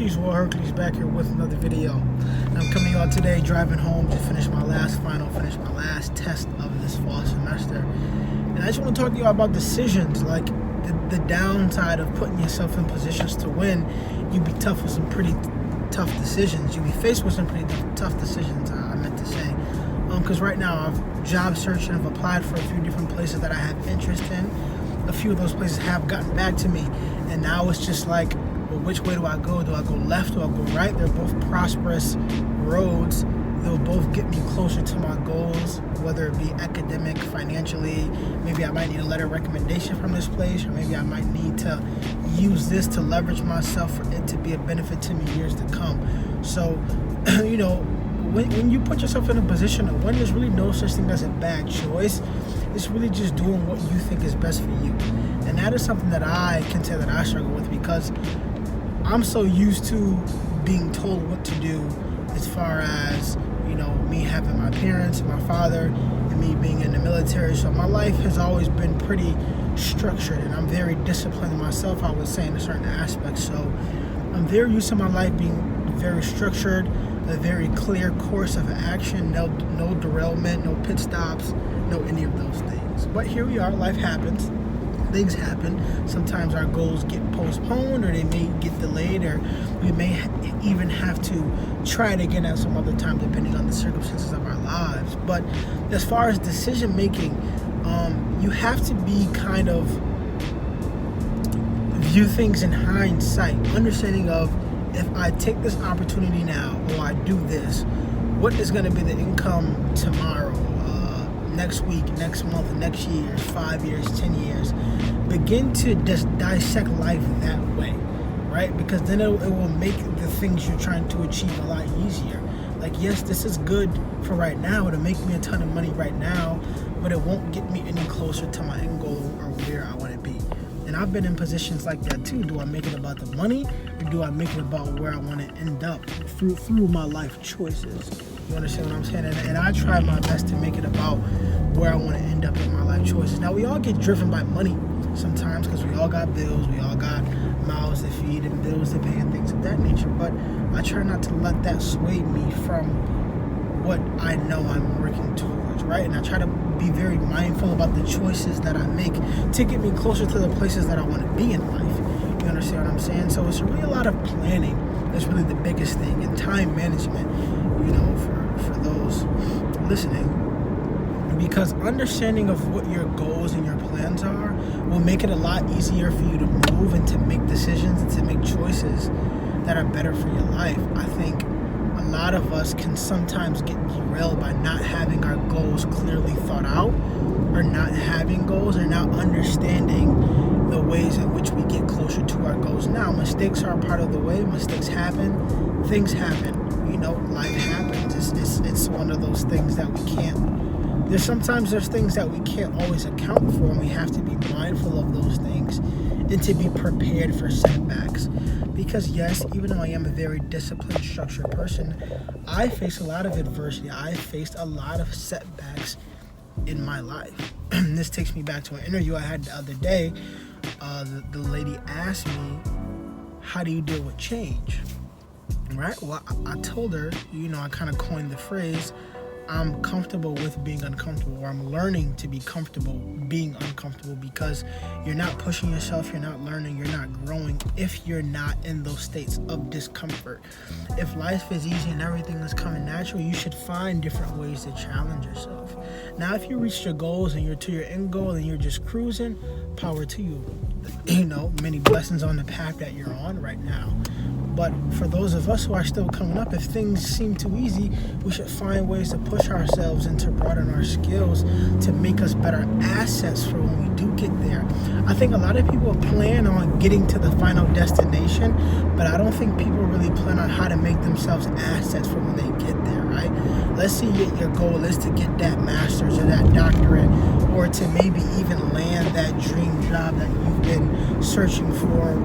Usual Hercules back here with another video. And I'm coming out today driving home to finish my last test of this fall semester. And I just want to talk to you about decisions, like the downside of putting yourself in positions to win. You'd be tough with some pretty tough decisions. You'd be faced with some pretty tough decisions, I meant to say. Because right now I've job searched and I've applied for a few different places that I have interest in. A few of those places have gotten back to me, and now it's just like, well, which way do I go? Do I go left? Do I go right? They're both prosperous roads. They'll both get me closer to my goals, whether it be academic, financially. Maybe I might need a letter of recommendation from this place, or maybe I might need to use this to leverage myself for it to be a benefit to me years to come. So, when you put yourself in a position to win, there's really no such thing as a bad choice. It's really just doing what you think is best for you. And that is something that I can say that I struggle with, because I'm so used to being told what to do, as far as, me having my parents and my father and me being in the military. So my life has always been pretty structured, and I'm very disciplined myself, I would say, in a certain aspect. So I'm very used to my life being very structured, a very clear course of action, no derailment, no pit stops, no any of those things. But here we are, life happens. Things happen. Sometimes our goals get postponed, or they may get delayed, or we may even have to try it again at some other time, depending on the circumstances of our lives. But as far as decision making, you have to be kind of view things in hindsight, understanding of, if I take this opportunity now, or I do this, what is going to be the income tomorrow, next week, next month, next year, 5 years, 10 years. Begin to just dissect life that way, right? Because then it will make the things you're trying to achieve a lot easier. Like, yes, this is good for right now. It'll make me a ton of money right now, but it won't get me any closer to my end goal or where I want to be. And I've been in positions like that too. Do I make it about the money, or do I make it about where I want to end up through my life choices? You understand what I'm saying? And I try my best to make it about where I want to end up in my life choices. Now, we all get driven by money sometimes, because we all got bills, we all got mouths to feed and bills to pay and things of that nature. But I try not to let that sway me from what I know I'm working towards, right? And I try to be very mindful about the choices that I make to get me closer to the places that I want to be in life. You understand what I'm saying? So it's really a lot of planning. That's really the biggest thing, and time management, for those listening. Because understanding of what your goals and your plans are will make it a lot easier for you to move and to make decisions and to make choices that are better for your life. I think a lot of us can sometimes get derailed by not having our goals clearly thought out, or not having goals, or not understanding the ways in which we get closer to our goals. Now, mistakes are a part of the way. Mistakes happen. Things happen. Life happens. It's one of those things that we can't. There's things that we can't always account for, and we have to be mindful of those things and to be prepared for setbacks. Because yes, even though I am a very disciplined, structured person, I face a lot of adversity. I faced a lot of setbacks in my life. This takes me back to an interview I had the other day. The lady asked me, how do you deal with change? Right? Well, I told her, I kind of coined the phrase, I'm comfortable with being uncomfortable, or I'm learning to be comfortable being uncomfortable, because you're not pushing yourself, you're not learning, you're not growing if you're not in those states of discomfort. If life is easy and everything is coming natural, you should find different ways to challenge yourself. Now, if you reach your goals and you're to your end goal and you're just cruising, power to you. Many blessings on the path that you're on right now. But for those of us who are still coming up, if things seem too easy, we should find ways to push ourselves and to broaden our skills to make us better assets for when we do get there. I think a lot of people plan on getting to the final destination, but I don't think people really plan on how to make themselves assets for when they get there, right? Let's say your goal is to get that master's or that doctorate, or to maybe even land that dream job that you've been searching for,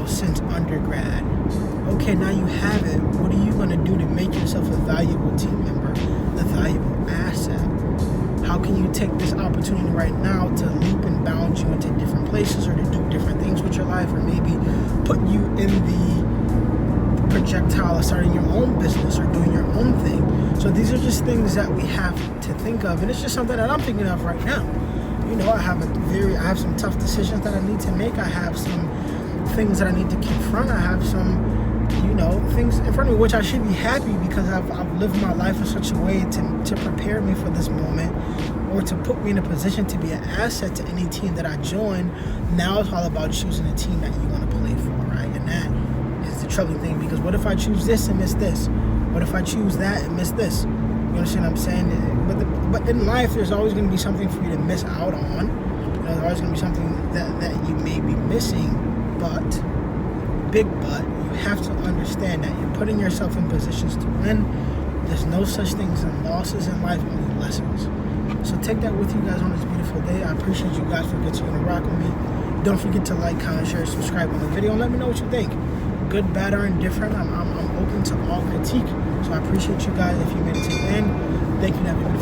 since undergrad. Okay, now you have it. What are you going to do to make yourself a valuable team member, a valuable asset? How can you take this opportunity right now to leap and bound you into different places, or to do different things with your life, or maybe put you in projectile of starting your own business or doing your own thing. So these are just things that we have to think of, and it's just something that I'm thinking of right now. You know, I have some tough decisions that I need to make. I have some things that I need to confront. I have some, things in front of me, which I should be happy because I've lived my life in such a way to prepare me for this moment, or to put me in a position to be an asset to any team that I join. Now it's all about choosing a team that you want to play for, right? And that is the troubling thing, because what if I choose this and miss this? What if I choose that and miss this? You understand what I'm saying? But in life, there's always going to be something for you to miss out on. There's always going to be something that you may be missing, but you have to understand that you're putting yourself in positions to win. There's no such things as losses in life, only lessons. So take that with you guys on this beautiful day. I appreciate you guys for continuing to rock with me. Don't forget to like, comment, share, subscribe on the video, and let me know what you think. Good, bad, or indifferent. I'm open to all critique. So I appreciate you guys if you made it to the end. Thank you, and have a beautiful